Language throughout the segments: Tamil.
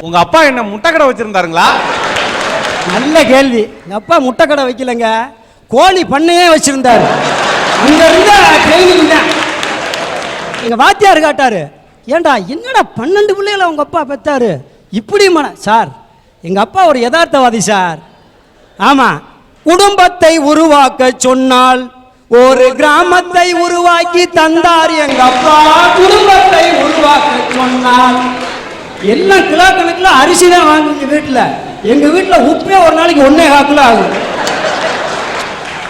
உங்க அப்பா என்ன முட்டை கடை வச்சிருந்தாருங்களா? நல்ல கேள்வி. எங்க அப்பா முட்டை கடை வைக்கலங்க, கோழி பண்ணையே வச்சிருந்தாரு. அங்க இருந்த ட்ரைனிங் தான். எங்க வாத்தியார் காட்டாரு, ஏண்டா என்னடா 12 பிள்ளைகளை உங்க அப்பா பெத்தாரு இப்படி சார். எங்க அப்பா ஒரு யதார்த்தவாதி சார். ஆமா, குடும்பத்தை உருவாக்க சொன்னால் ஒரு கிராமத்தை உருவாக்கி தந்தார் எங்க அப்பா. குடும்பத்தை உருவாக்க சொன்னால் எல்லாம் கிலோ கணக்கில் அரிசி தான் வாங்குங்க வீட்டில். எங்க வீட்டில் உப்பே ஒரு நாளைக்கு 1.25 கிலோ ஆகும்.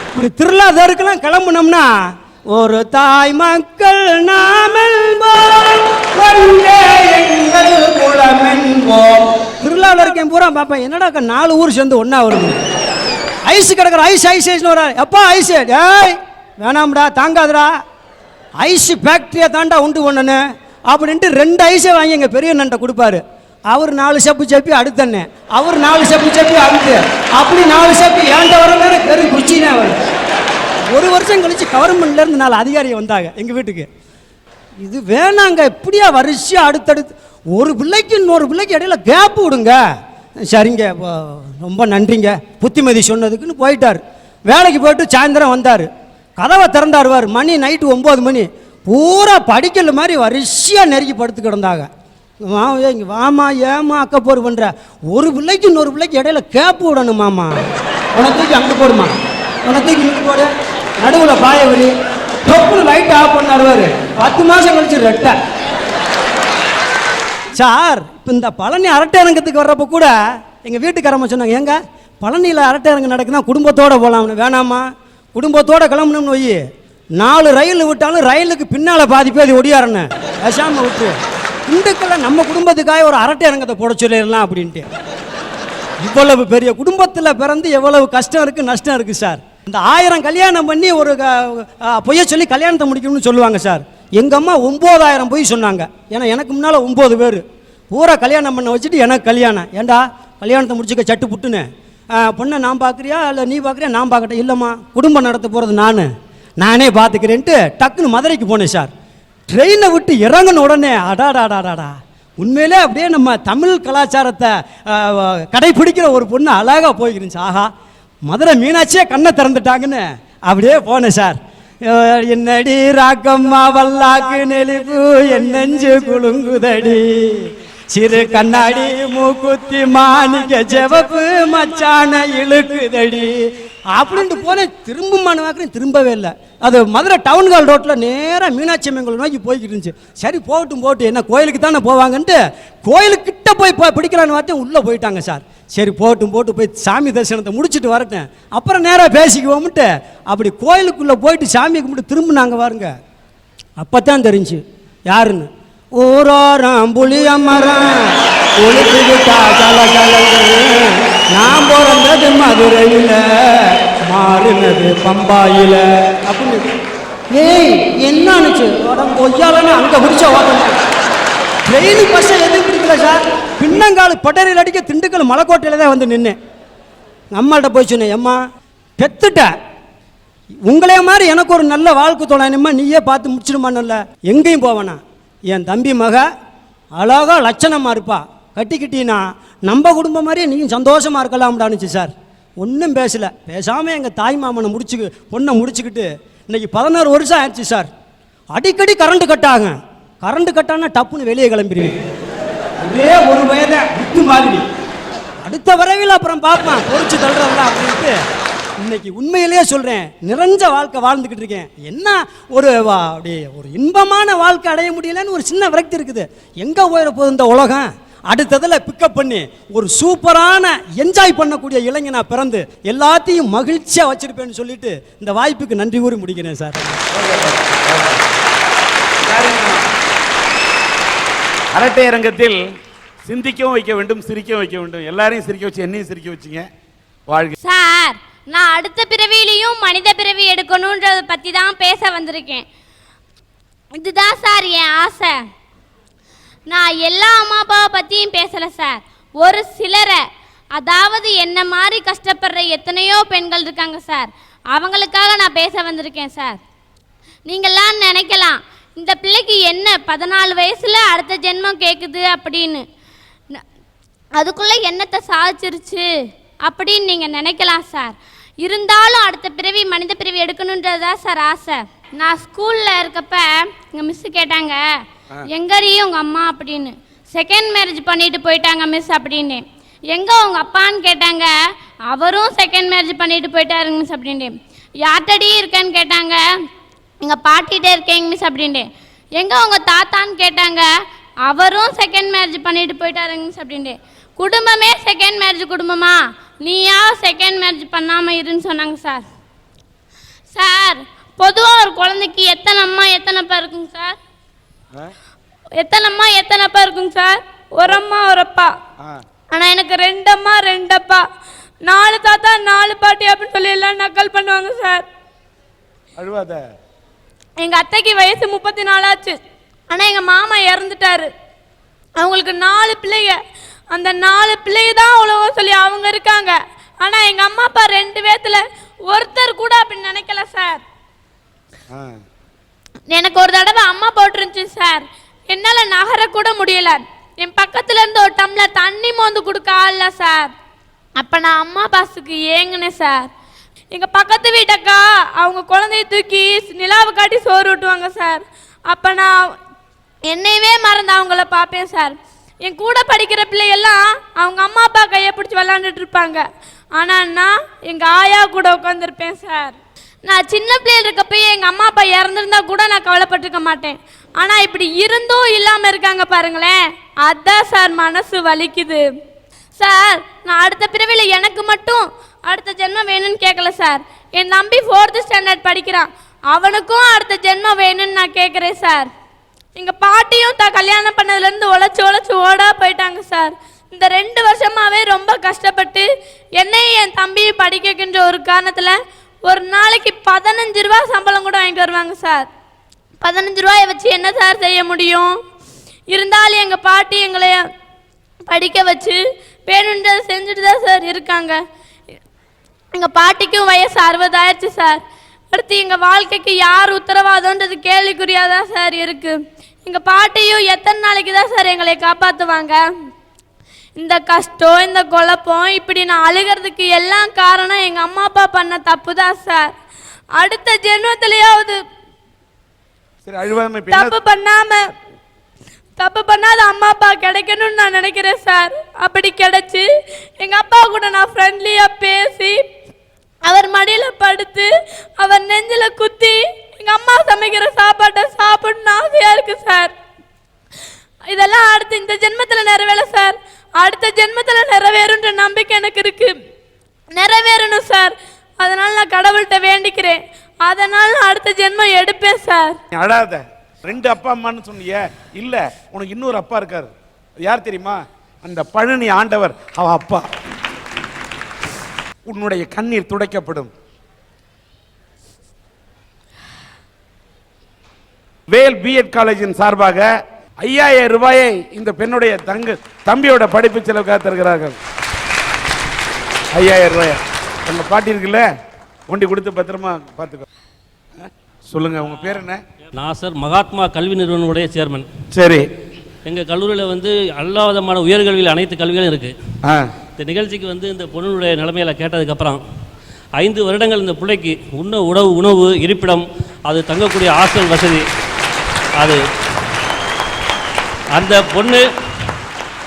இப்படி திருவிழாதருக்கெல்லாம் கிளம்புனோம்னா ஒரு தாய் மக்கள் திருவிழாவில் இருக்கேன் பூரா பார்ப்பேன். என்னடா 4 ஊர் சேர்ந்து ஒன்னா வருது. ஐஸ் கிடக்குற ஐஸ் ஐஸ் ஐஸ்னு வர எப்பா ஐஸ் ஏய் வேணாம்டா தாங்காதுடா, ஐஸ் ஃபேக்ட்ரியை தாண்டா உண்டு பண்ணனு அப்படின்ட்டு 2 ஐஸை வாங்கி எங்கள் பெரிய நண்டை கொடுப்பாரு. அவர் 4 செப்பு செப்பி அடுத்தண்ணே, அவர் 4 செப்பு செப்பி அடுத்து, அப்படி 4 செப்பி ஏண்ட வர பெரிய குச்சினே வரும். 1 வருஷம் கழிச்சு கவர்மெண்ட்லேருந்து 4 அதிகாரியை வந்தாங்க எங்கள் வீட்டுக்கு. இது வேணாங்க, இப்படியா வரிசையாக அடுத்தடுத்து ஒரு பிள்ளைக்கு இன்னொரு பிள்ளைக்கு இடையில கேப் விடுங்க. சரிங்க ரொம்ப நன்றிங்க புத்திமதி சொன்னதுக்குன்னு போயிட்டார். வேலைக்கு போயிட்டு சாயந்தரம் வந்தார். கதவை திறந்தாருவார். மணி நைட்டு 9 மணி. பூரா படிக்கல் மாதிரி வரிசையாக நெருக்கி படுத்து கிடந்தாங்க. இங்கே வாமா ஏமா அக்கப்போர் பண்ணுற, ஒரு பிள்ளைக்கு இன்னொரு பிள்ளைக்கு இடையில கேப் விடணும் மாமா. உனக்கு அங்கே போடுமா, உனக்கு இங்கே போடு, நடுவில் பாய வழி டொப்புன்னு லைட் ஆஃப் பண்ணாருவார். 10 மாதம் கழிச்சு ரெட்டை சார். இப்போ இந்த பழனி அரட்டை அரங்கத்துக்கு வர்றப்போ கூட எங்கள் வீட்டுக்காரம்மா சொன்னாங்க, ஏங்க பழனியில் அரட்டை அரங்கம் நடக்குன்னா குடும்பத்தோடு போகலாம்னு. வேணாமா, குடும்பத்தோடு கிளம்பணும்னு போய் 4 ரயில் விட்டாலும் ரயிலுக்கு பின்னால் பாதி பேர் ஒடியாரன்னு பேசாமல் விட்டு இந்துக்கெல்லாம் நம்ம குடும்பத்துக்காக ஒரு அரட்டை அரங்கத்தை போட சொல்லிடலாம் அப்படின்ட்டு. இவ்வளவு பெரிய குடும்பத்தில் பிறந்து எவ்வளவு கஷ்டம் இருக்குது நஷ்டம் இருக்குது சார். இந்த 1000 கல்யாணம் பண்ணி ஒரு பொய்ய சொல்லி கல்யாணத்தை முடிக்கணும்னு சொல்லுவாங்க சார். எங்கள் அம்மா 9000 பொய் சொன்னாங்க. ஏன்னா எனக்கு முன்னால் 9 பேர் பூரா கல்யாணம் பண்ண வச்சுட்டு எனக்கு கல்யாணம். ஏண்டா கல்யாணத்தை முடிச்சுக்க சட்டு புட்டுன்னு, பொண்ணை நான் பார்க்குறியா இல்லை நீ பார்க்குறியா நான் பார்க்கட்டேன். இல்லைம்மா குடும்பம் நடத்த போகிறது நானே பார்த்துக்கிறேன்ட்டு டக்குன்னு மதுரைக்கு போனேன் சார். ட்ரெயினை விட்டு இறங்கின உடனே அடாடாடாடாடா, உண்மையிலே அப்படியே நம்ம தமிழ் கலாச்சாரத்தை கடைபிடிக்கிற ஒரு பொண்ணு அழகாக போய்க்கிருந்துச்சு. ஆஹா, மதுரை மீனாட்சியே கண்ணை திறந்துட்டாங்கன்னு அப்படியே போனேன் சார். என்னடி ராக்கம்மா வல்லாக்கு நெளிப்பு என் நெஞ்சு குலுங்குதடி, சிறு கண்ணாடி மூக்குத்தி மாணிக்க ஜெவப்பு மச்சான இழுக்குதடி அப்படின்ட்டு போனேன். திரும்பமான வாக்குறேன், திரும்பவே இல்லை. அது மதுரை டவுன் ஹால் ரோட்டில் நேராக மீனாட்சி அம்மன் கோயில் நோக்கி போய்கிட்டு இருந்துச்சு. சரி போட்டு என்ன கோயிலுக்கு தானே போவாங்கன்ட்டு கோயிலுக்கிட்ட போய் பிடிக்கலான்னு பார்த்தேன். உள்ளே போயிட்டாங்க சார். சரி போட்டு போய் சாமி தரிசனத்தை முடிச்சுட்டு வரட்டேன், அப்புறம் நேராக பேசிக்குவோம்ட்டு அப்படி கோயிலுக்குள்ளே போயிட்டு சாமியை கும்பிட்டு திரும்பினாங்க பாருங்க. அப்போ தான் தெரிஞ்சு யாருன்னு. ஊரோரம் புளியமரம் ஒளிச்சுக்கிட்டா நான் பிறந்தது மதுரையில் மாறினது பம்பாயில் அப்படின்னு. ஏய் என்னானுச்சு கொய்யாலன்னு அங்கே பிடிச்ச ஓட்டணும். ட்ரெயின் பஸ்ஸை எதுவும் பிடிக்கல சார். பின்னங்காலு பட்டறையில் அடிக்க திண்டுக்கல் மலைக்கோட்டையில் தான் வந்து நின்று அம்மாள்கிட்ட போய் சொன்னேன், அம்மா பெத்துட்டேன், உங்களே மாதிரி எனக்கு ஒரு நல்ல வாழ்க்கை தோணானும்மா, நீயே பார்த்து முடிச்சிடுமான்னுல்ல. எங்கேயும் போவேனா, என் தம்பி மக அழகா லட்சணமாக இருப்பா, கட்டிக்கிட்டீன்னா நம்ம குடும்பம் மாதிரியே நீங்கள் சந்தோஷமாக இருக்கலாம்டானுச்சு சார். ஒன்றும் பேசாமல் எங்கள் தாய் மாமனை பொண்ணை முடிச்சுக்கிட்டு இன்றைக்கி 16 வருஷம் ஆயிடுச்சு சார். அடிக்கடி கரண்ட் கட்டானா டப்புன்னு வெளியே கிளம்பிடுவேன். இதே ஒரு வயதை விட்டு மாதிரி அடுத்த வரவில் அப்புறம் பார்ப்பேன் பொறிச்சு தள்ளுறதா அப்படின்ட்டு இன்னைக்கு உண்மையிலேயே சொல்கிறேன், நிறைஞ்ச வாழ்க்கை வாழ்ந்துக்கிட்டு இருக்கேன். என்ன அப்படி ஒரு இன்பமான வாழ்க்கை அடைய முடியலன்னு ஒரு சின்ன விரக்தி இருக்குது. எங்கே போயிட போகுது இந்த உலகம்? அடுத்ததில் பிக்கப் பண்ணி ஒரு சூப்பரான என்ஜாய் பண்ணக்கூடிய இளைஞனா பிறந்து எல்லாத்தையும் மகிழ்ச்சியாக வச்சிருப்பேன்னு சொல்லிட்டு இந்த வாய்ப்புக்கு நன்றி கூறி முடிக்கிறேன் சார். அரட்டை அரங்கத்தில் சிந்திக்கவும் வைக்க வேண்டும், சிரிக்கவும் வைக்க வேண்டும். எல்லாரையும் சிரிக்க வச்சு என்னையும் சிரிக்க வச்சிங்க. வாழ்க சார். நான் அடுத்த பிறவியிலையும் மனித பிறவி எடுக்கணுன்றதை பற்றி தான் பேச வந்திருக்கேன். இதுதான் சார் என் ஆசை. நான் எல்லா அம்மா அப்பாவை பற்றியும் பேசலை சார், ஒரு சிலரை, அதாவது என்ன மாதிரி கஷ்டப்படுற எத்தனையோ பெண்கள் இருக்காங்க சார், அவங்களுக்காக நான் பேச வந்திருக்கேன் சார். நீங்கள்லாம் நினைக்கலாம் இந்த பிள்ளைக்கு என்ன 14 வயசில் அடுத்த ஜென்மம் கேட்குது அப்படின்னு. அதுக்குள்ளே என்னத்தை சாதிச்சிருச்சு அப்படின்னு நீங்கள் நினைக்கலாம் சார். இருந்தாலும் அடுத்த பிறவி மனித பிறவி எடுக்கணுன்றது தான் சார் ஆசை. நான் ஸ்கூலில் இருக்கப்ப எங்கள் மிஸ்ஸு கேட்டாங்க, எங்கறியும் உங்கள் அம்மா அப்படின்னு. செகண்ட் மேரேஜ் பண்ணிட்டு போயிட்டாங்க மிஸ் அப்படின்னு. எங்கே உங்கள் அப்பான்னு கேட்டாங்க, அவரும் செகண்ட் மேரேஜ் பண்ணிட்டு போயிட்டாருங்க மிஸ் அப்படின்ட்டு. யார்கிட்டடி இருக்கேன்னு கேட்டாங்க, எங்கள் பாட்டிகிட்டே இருக்கேங்க மிஸ் அப்படின்ட்டு. எங்கே உங்கள் தாத்தான்னு கேட்டாங்க, அவரும் செகண்ட் மேரேஜ் பண்ணிட்டு போயிட்டாருங்க மிஸ் அப்படின்ட்டு. குடும்பமே செகண்ட் மேரேஜ் குடும்பமா, நீயா செகண்ட் மேரேஜ் பண்ணாமல் இருன்னு சொன்னாங்க சார். சார், பொதுவாக ஒரு குழந்தைக்கு எத்தனை அம்மா எத்தனை அப்பா இருக்குங்க சார்? எத்தனை அம்மா எத்தனை அப்பா இருக்குங்க சார்? ஒரு அம்மா ஒரு அப்பா. ஆனால் எனக்கு 2 அம்மா 2 அப்பா, 4 தாத்தா 4 பாட்டி அப்படின்னு சொல்லி எல்லாம் நக்கல் பண்ணுவாங்க சார். அழுவாத. எங்கள் அத்தைக்கு வயசு 34 ஆச்சு. ஆனால் எங்கள் மாமா இறந்துட்டாரு. அவங்களுக்கு 4 பிள்ளைங்க. அந்த 4 பிள்ளைங்க தான் அவ்வளோ சொல்லி அவங்க இருக்காங்க. ஆனால் எங்கள் அம்மா அப்பா 2 பேர்த்துல ஒருத்தர் கூட அப்படின்னு நினைக்கல சார். எனக்கு ஒரு தடவை அம்மா போட்டுருந்துச்சு சார். என்னால் நகர கூட முடியல. என் பக்கத்துல இருந்து ஒரு டம்ளர் தண்ணி மோந்து கொடுக்க ஆள்ல சார். அப்போ நான் அம்மா பாசுக்கு ஏங்கினேன் சார். எங்கள் பக்கத்து வீட்டக்கா அவங்க குழந்தைய தூக்கி நிலாவை காட்டி சோறு ஊட்டுவாங்க சார். அப்போ நான் என்னையவே மறந்து அவங்கள பார்ப்பேன் சார். என் கூட படிக்கிற பிள்ளைகள்லாம் அவங்க அம்மா அப்பா கையை பிடிச்சி விளாண்டுட்டு இருப்பாங்க. ஆனால் நான் எங்கள் ஆயா கூட உட்காந்துருப்பேன் சார். நான் சின்ன பிள்ளைகள் இருக்கப்போ எங்கள் அம்மா அப்பா இறந்துருந்தா கூட நான் கவலைப்பட்டிருக்க மாட்டேன். ஆனால் இப்படி இருந்தும் இல்லாமல் இருக்காங்க பாருங்களேன், அதான் சார் மனசு வலிக்குது சார். நான் அடுத்த பிறவியில் எனக்கு மட்டும் அடுத்த ஜென்மம் வேணும்னு கேட்கல சார். என் தம்பி 4th ஸ்டாண்டர்ட் படிக்கிறான், அவனுக்கும் அடுத்த ஜென்மம் வேணும்னு நான் கேட்குறேன் சார். எங்கள் பாட்டியும் கல்யாணம் பண்ணதுலேருந்து உழைச்சி ஓடா போயிட்டாங்க சார். இந்த 2 வருஷமாகவே ரொம்ப கஷ்டப்பட்டு என்னையும் என் தம்பியை படிக்க வைக்கின்ற ஒரு காரணத்தில் ஒரு நாளைக்கு 15 ரூபா சம்பளம் கூட வாங்கிட்டு வருவாங்க சார். 15 ரூபாயை வச்சு என்ன சார் செய்ய முடியும்? இருந்தாலும் எங்கள் பாட்டி எங்களை படிக்க வச்சு வேணுன்றதை செஞ்சுட்டு தான் சார் இருக்காங்க. எங்கள் பாட்டிக்கும் வயசு 60 ஆயிடுச்சு சார். அடுத்து எங்கள் வாழ்க்கைக்கு யார் உத்தரவாதம்ன்றது கேள்விக்குறியாக தான் சார் இருக்குது. எங்கள் பாட்டியும் எத்தனை நாளைக்கு தான் சார் எங்களை காப்பாற்றுவாங்க? இந்த கஷ்டம், இந்த குழப்பம், இப்படி நான் அழுகிறதுக்கு எல்லாம் காரணம் எங்கள் அம்மா அப்பா பண்ண தப்பு தான் சார். அடுத்த ஜென்மத்திலேயாவது தப்பு பண்ணாத அம்மா அப்பா கிடைக்கணும்னு நான் நினைக்கிறேன் சார். அப்படி கிடைச்சி எங்கள் அப்பா கூட நான் ஃப்ரெண்ட்லியாக பேசி அவர் மடியில் படுத்து அவர் நெஞ்சில் குத்தி எங்கள் அம்மா சமைக்கிற சாப்பாட்டை சாப்பிடணும்னு ஆசையாக இருக்குது சார். இதெல்லாம் அடுத்து இந்த ஜென்மத்தில் நிறைவேற சார். அடுத்த ஜென்மத்தில் நிறைவேறுன்ற நம்பிக்கை எனக்கு இருக்கு, நிறைவேறணும் சார். அதனால நான் கடவுள்கிட்ட வேண்டிக்கிறேன். அதனால நான் அடுத்த ஜென்மம் எடுப்பேன் சார். அழாத. 2 அப்பா அம்மான்னு சொன்னீங்க, இல்ல உனக்கு இன்னொரு அப்பா இருக்காரு. யார் தெரியுமா? அந்த பழனி ஆண்டவர், அவ அப்பா. உன்னுடைய கண்ணீர் துடைக்கப்படும். வேல் பிஎட் காலேஜின் சார்பாக 5000 ரூபாயை இந்த பெண்ணுடைய தம்பியோட படிப்பு செலவுக்காக தருகிறார்கள். 5000 ரூபாய் உங்க பாட்டி இருக்குல்ல, கொண்டு கொடுத்து பத்திரமா பார்த்துக்கோ. சொல்லுங்க, உங்க பேர் என்ன? நான் சார் மகாத்மா கல்வி நிறுவனமுடைய சேர்மன். சரி. எங்கள் கல்லூரியில் எல்லா விதமான உயர்கல்வியில் அனைத்து கல்விகளும் இருக்குது. இந்த நிகழ்ச்சிக்கு இந்த பொண்ணுடைய நிலைமையில கேட்டதுக்கப்புறம் 5 வருடங்கள் இந்த பிள்ளைக்கு உணவு இருப்பிடம், அது தங்கக்கூடிய ஹாஸ்டல் வசதி, அது அந்த பொண்ணு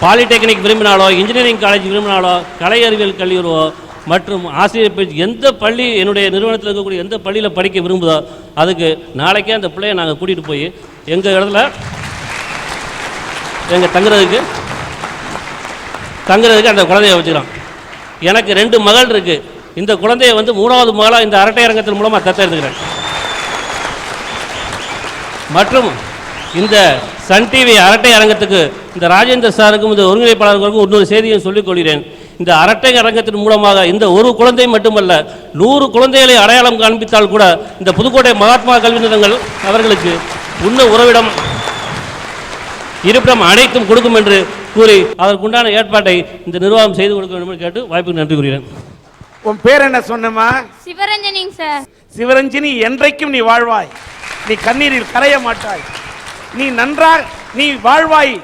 பாலிடெக்னிக் விரும்பினாலோ, இன்ஜினியரிங் காலேஜ் விரும்பினாலோ, கலை அறிவியல் கல்லூரியோ மற்றும் ஆசிரியர் பயிற்சி எந்த பள்ளி என்னுடைய நிறுவனத்தில் இருக்கக்கூடிய எந்த பள்ளியில் படிக்க விரும்புதோ அதுக்கு நாளைக்கே அந்த பிள்ளையை நாங்கள் கூட்டிகிட்டு போய் எங்கள் இடத்துல தங்குறதுக்கு அந்த குழந்தைய வச்சுக்கலாம். எனக்கு 2 மகள் இருக்குது. இந்த குழந்தைய 3வது மகளாக இந்த அரட்டை அரங்கத்தின் மூலமாக தத்தெடுத்துக்கிறேன். மற்றும் இந்த சன் டிவி அரட்டை அரங்கத்துக்கு இந்த ராஜேந்திர சாருக்கும் இந்த ஒருங்கிணைப்பாளர்களுக்கும் இன்னொரு செய்தியும் சொல்லிக் கொள்கிறேன். இந்த அரட்டை அரங்கத்தின் மூலமாக இந்த ஒரு குழந்தை மட்டுமல்ல 100 குழந்தைகளை அடையாளம் காண்பித்தால் கூட இந்த புதுக்கோட்டை மகாத்மா கல்வி நிறுவனங்கள் அவர்களுக்கு உறவிடம் இருப்பிடம் அனைத்தும் கொடுக்கும் என்று கூறி அதற்குண்டான ஏற்பாட்டை இந்த நிர்வாகம் செய்து கொடுக்க வேண்டும் என்று கேட்டு வாய்ப்புக்கு நன்றி கூறுகிறேன். உன் பேர் என்ன சொன்னமா? சிவரஞ்சனி சார். சிவரஞ்சனி, என்றைக்கும் நீ வாழ்வாய், நீ கண்ணீரில் கரைய மாட்டாய், நீ வாழ்வாய்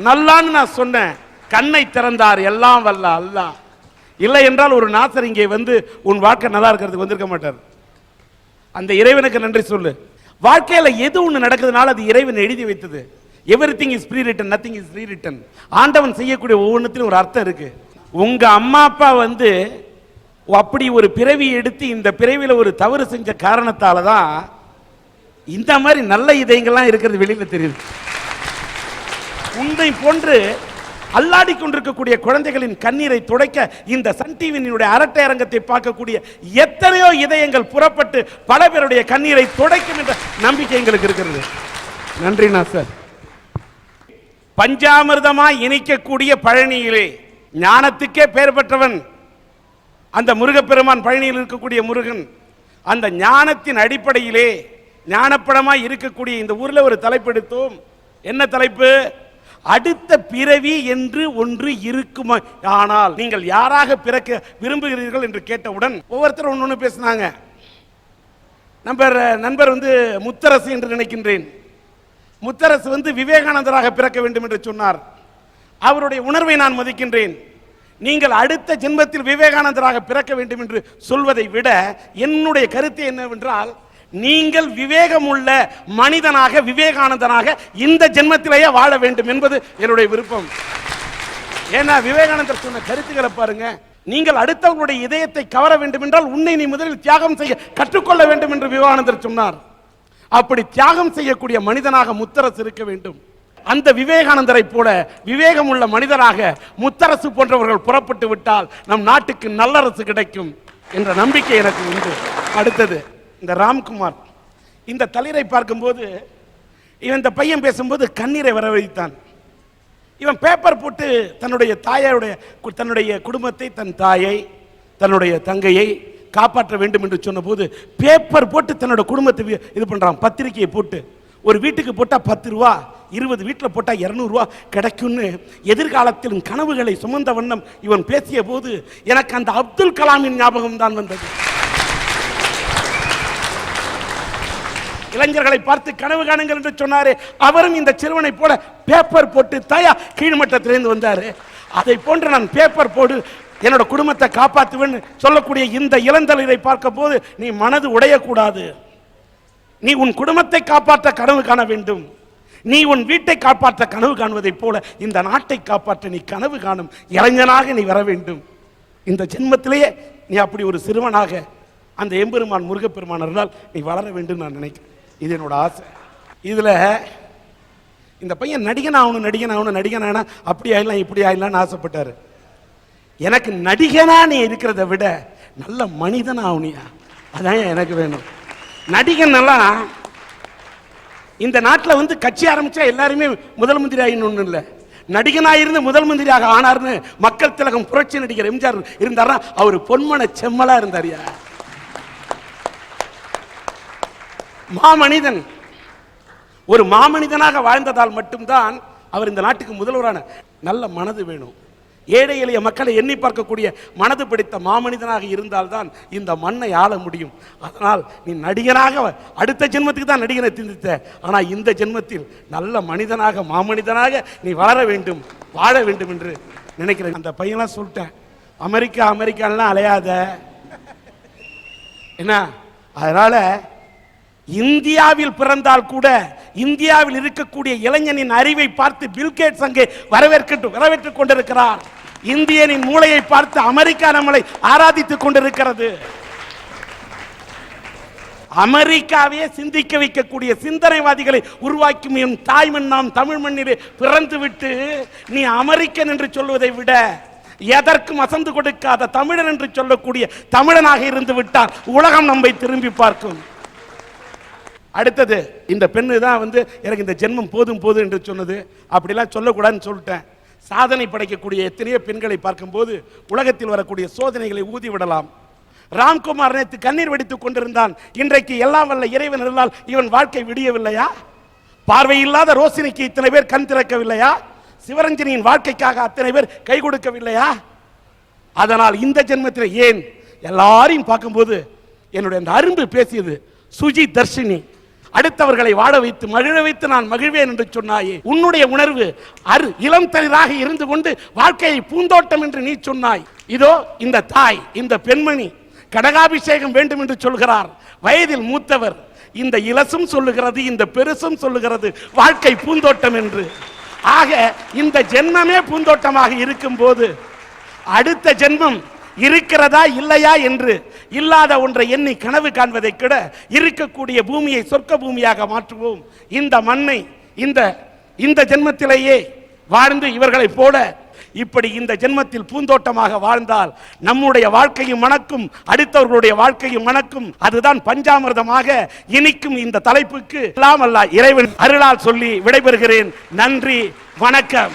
நல்லான்னு நான் சொன்னேன். கண்ணை திறந்தார் எல்லாம் வல்ல அல்லாஹ். இல்லை என்றால் ஒரு நாசர் இங்கே வந்து உன் வாழ்க்கை நல்லா இருக்கிறதுக்கு வந்திருக்க மாட்டார். அந்த இறைவனுக்கு நன்றி சொல்லு. வாழ்க்கையில எது ஒன்று நடக்குதுனால அது இறைவன் எழுதி வைத்தது. Everything is pre written, nothing is re written. ஆண்டவன் செய்யக்கூடிய ஒவ்வொன்றுத்திலும் ஒரு அர்த்தம் இருக்கு. உங்க அம்மா அப்பா வந்து அப்படி ஒரு பிறவி எடுத்து இந்த பிறவியில் ஒரு தவறு செஞ்ச காரணத்தால தான் இந்த மாதிரி நல்ல இதயங்கள்லாம் இருக்கிறது வெளியில தெரியுது. உன்னை போன்று அல்லாடி கொண்டிருக்கக்கூடிய குழந்தைகளின் கண்ணீரை துடைக்க இந்த சன் டிவியினுடைய அரட்டை அரங்கத்தை பார்க்கக்கூடிய எத்தனையோ இதயங்கள் புறப்பட்டு பல பேருடைய கண்ணீரை துடைக்கும் என்ற நம்பிக்கை எங்களுக்கு இருக்கிறது. நன்றி நாசர். பஞ்சாமிர்தமாய் இனிக்கக்கூடிய பழனியிலே ஞானத்துக்கே பெயர் பெற்றவன் அந்த முருகப்பெருமான். பழனியில் இருக்கக்கூடிய முருகன் அந்த ஞானத்தின் அடிப்படையிலே ஞானப்படமாய் இருக்கக்கூடிய இந்த ஊரில் ஒரு தலைப்பு எடுத்தோம். என்ன தலைப்பு? அடுத்த பிறவி என்று ஒன்று இருக்குமா? ஆனால் நீங்கள் யாராக பிறக்க விரும்புகிறீர்கள் என்று கேட்டவுடன் ஒவ்வொருத்தரும் ஒன்று பேசினாங்க. நண்பர் வந்து முத்தரசு என்று நினைக்கின்றேன். முத்தரசு வந்து விவேகானந்தராக பிறக்க வேண்டும் என்று சொன்னார். அவருடைய உணர்வை நான் மதிக்கின்றேன். நீங்கள் அடுத்த ஜென்மத்தில் விவேகானந்தராக பிறக்க வேண்டும் என்று சொல்வதை விட என்னுடைய கருத்து என்னவென்றால், நீங்கள் விவேகம் உள்ள மனிதனாக விவேகானந்தனாக இந்த ஜென்மத்திலேயே வாழ வேண்டும் என்பது என்னுடைய விருப்பம். ஏன்னா விவேகானந்தர் சொன்ன கருத்துக்களை பாருங்க. நீங்கள் அடுத்தவர்களுடைய இதயத்தை கவர வேண்டும் என்றால் உன்னை நீ முதலில் தியாகம் செய்ய கற்றுக்கொள்ள வேண்டும் என்று விவேகானந்தர் சொன்னார். அப்படி தியாகம் செய்யக்கூடிய மனிதனாக முத்தரசு இருக்க வேண்டும். அந்த விவேகானந்தரை போல விவேகம் உள்ள மனிதராக முத்தரசு போன்றவர்கள் புறப்பட்டு விட்டால் நம் நாட்டுக்கு நல்லரசு கிடைக்கும் என்ற நம்பிக்கை எனக்கு உண்டு. அடுத்தது இந்த ராம்குமார். இந்த தளிரை பார்க்கும்போது இவன் இந்த பையன் பேசும்போது கண்ணீரை வரவழைத்தான். இவன் பேப்பர் போட்டு தன்னுடைய தாயோடைய தன்னுடைய குடும்பத்தை, தன் தாயை, தன்னுடைய தங்கையை காப்பாற்ற வேண்டும் என்று சொன்ன போது பேப்பர் போட்டு தன்னோட குடும்பத்தை இது பண்றான். பத்திரிகையை போட்டு ஒரு வீட்டுக்கு போட்டா 10 ரூபா, 20 வீட்டில் போட்டா 200 ரூபா கிடைக்கும்னு எதிர்காலத்திலும் கனவுகளை சுமந்த வண்ணம் இவன் பேசிய போது எனக்கு அந்த அப்துல் கலாமின் ஞாபகம் தான் வந்தது. இளைஞர்களை பார்த்து கனவு காணுங்கள் என்று சொன்னாரே, அவரும் இந்த சிறுவனை போல பேப்பர் போட்டு தயா கீழ்மட்டத்திலிருந்து வந்தாரு. அதை போன்று நான் பேப்பர் போடு என்னோட குடும்பத்தை காப்பாற்றுவேன் சொல்லக்கூடிய இந்த இளந்தளிரை பார்க்க போது நீ மனது உடையக்கூடாது. நீ உன் குடும்பத்தை காப்பாற்ற கனவு காண வேண்டும். நீ உன் வீட்டை காப்பாற்ற கனவு காணுவதை போல இந்த நாட்டை காப்பாற்ற நீ கனவு காணும் இளைஞனாக நீ வர வேண்டும். இந்த ஜென்மத்திலேயே நீ அப்படி ஒரு சிறுவனாக அந்த எம்பெருமான் முருகப்பெருமான் இருந்தால் நீ வளர வேண்டும் நான் நினைக்கிறேன். இது என்னோட ஆசை. இதுல இந்த பையன் நடிகன் ஆகணும் அப்படி ஆயிடலாம் இப்படி ஆயிடலாம்னு ஆசைப்பட்டாரு. எனக்கு நடிகனா நீ இருக்கிறத விட நல்ல மனிதன் ஆகணியா, அதான் எனக்கு வேணும். நடிகன் எல்லாம் இந்த நாட்டில் வந்து கட்சி ஆரம்பிச்சா எல்லாருமே முதல் மந்திரி ஆயின்னு இல்லை. நடிகனாயிருந்து முதல் மந்திரியாக ஆனார்னு மக்கள் திலகம் புரட்சி நடிகர் எம்ஜிஆர் இருந்தாரா, அவர் பொன்மன செம்மலா இருந்தாரியா. மாமனிதன் ஒரு மாமனிதனாக வாழ்ந்ததால் மட்டும்தான் அவர் இந்த நாட்டுக்கு முதல்வரான. நல்ல மனது வேணும். ஏழை எளிய மக்களை எண்ணி பார்க்கக்கூடிய மனது பிடித்த மாமனிதனாக இருந்தால்தான் இந்த மண்ணை ஆள முடியும். அதனால் நீ நடிகனாக அடுத்த ஜென்மத்துக்கு தான் நடிகனை திந்தித்த, ஆனால் இந்த ஜென்மத்தில் நல்ல மனிதனாக மாமனிதனாக நீ வளர வேண்டும், வாழ வேண்டும் என்று நினைக்கிறேன். அந்த பையன்லாம் சொல்லிட்டேன், அமெரிக்காலாம் அலையாத என்ன. அதனால இந்தியாவில் பிறந்தால் கூட இந்தியாவில் இருக்கக்கூடிய இளைஞனின் அறிவை பார்த்து பில்கேட்ஸ் அங்கே வரவேற்றுக் கொண்டிருக்கிறார். இந்தியனின் மூளையை பார்த்து அமெரிக்கா நம்மளை ஆராதித்துக் கொண்டிருக்கிறது. அமெரிக்காவே சிந்திக்க வைக்கக்கூடிய சிந்தனைவாதிகளை உருவாக்கும் என் தாய்மண் நாம் தமிழ் மண்ணிலே பிறந்து விட்டு நீ அமெரிக்கன் என்று சொல்வதை விட எதற்கும் அசந்து கொடுக்காத தமிழன் என்று சொல்லக்கூடிய தமிழனாக இருந்து விட்டால் உலகம் நம்மை திரும்பி பார்க்கும். அடுத்தது இந்த பெண்ணு தான் வந்து எனக்கு இந்த ஜென்மம் போதும் என்று சொன்னது. அப்படிலாம் சொல்லக்கூடாதுன்னு சொல்லிட்டேன். சாதனை படைக்கக்கூடிய எத்தனையோ பெண்களை பார்க்கும்போது உலகத்தில் வரக்கூடிய சோதனைகளை ஊதி விடலாம். ராம்குமார் நேற்று கண்ணீர் வெடித்துக் கொண்டிருந்தான். இன்றைக்கு எல்லாம் வல்ல இறைவன் இருந்தால் இவன் வாழ்க்கை விடியவில்லையா? பார்வையில்லாத ரோசினிக்கு இத்தனை பேர் கண் திறக்கவில்லையா? சிவரஞ்சனியின் வாழ்க்கைக்காக அத்தனை பேர் கை கொடுக்கவில்லையா? அதனால் இந்த ஜென்மத்தில் ஏன் எல்லாரையும் பார்க்கும்போது என்னுடைய அந்த அரும்பு பேசியது சுஜி தர்ஷினி, அடுத்தவர்களை வாழ வைத்து மகிழ வைத்து நான் மகிழ்வேன் என்று சொன்னாயே, உன்னுடைய உணர்வு இளம் தளிராக இருந்து கொண்டு வாழ்க்கையை பூந்தோட்டம் என்று நீ சொன்னாய். இதோ இந்த தாய், இந்த பெண்மணி கடகாபிஷேகம் வேண்டும் என்று சொல்கிறார். வயதில் மூத்தவர். இந்த இலசும் சொல்லுகிறது, இந்த பெருசும் சொல்லுகிறது வாழ்க்கை பூந்தோட்டம் என்று. ஆக இந்த ஜென்மமே பூந்தோட்டமாக இருக்கும் போது அடுத்த ஜென்மம் இருக்கிறதா இல்லையா என்று இல்லாத ஒன்றை எண்ணி கனவு காண்பதை விட இருக்கக்கூடிய பூமியை சொர்க்க பூமியாக மாற்றுவோம். இந்த மண்ணை இந்த ஜென்மத்திலேயே வாழ்ந்து இவர்களை போல இப்படி இந்த ஜென்மத்தில் பூந்தோட்டமாக வாழ்ந்தால் நம்முடைய வாழ்க்கையும் மணக்கும், அடுத்தவர்களுடைய வாழ்க்கையும் மணக்கும். அதுதான் பஞ்சாமிர்தமாக இனிக்கும். இந்த தலைப்புக்கு எல்லாம் அல்ல இறைவன் அருளால் சொல்லி விடைபெறுகிறேன். நன்றி, வணக்கம்.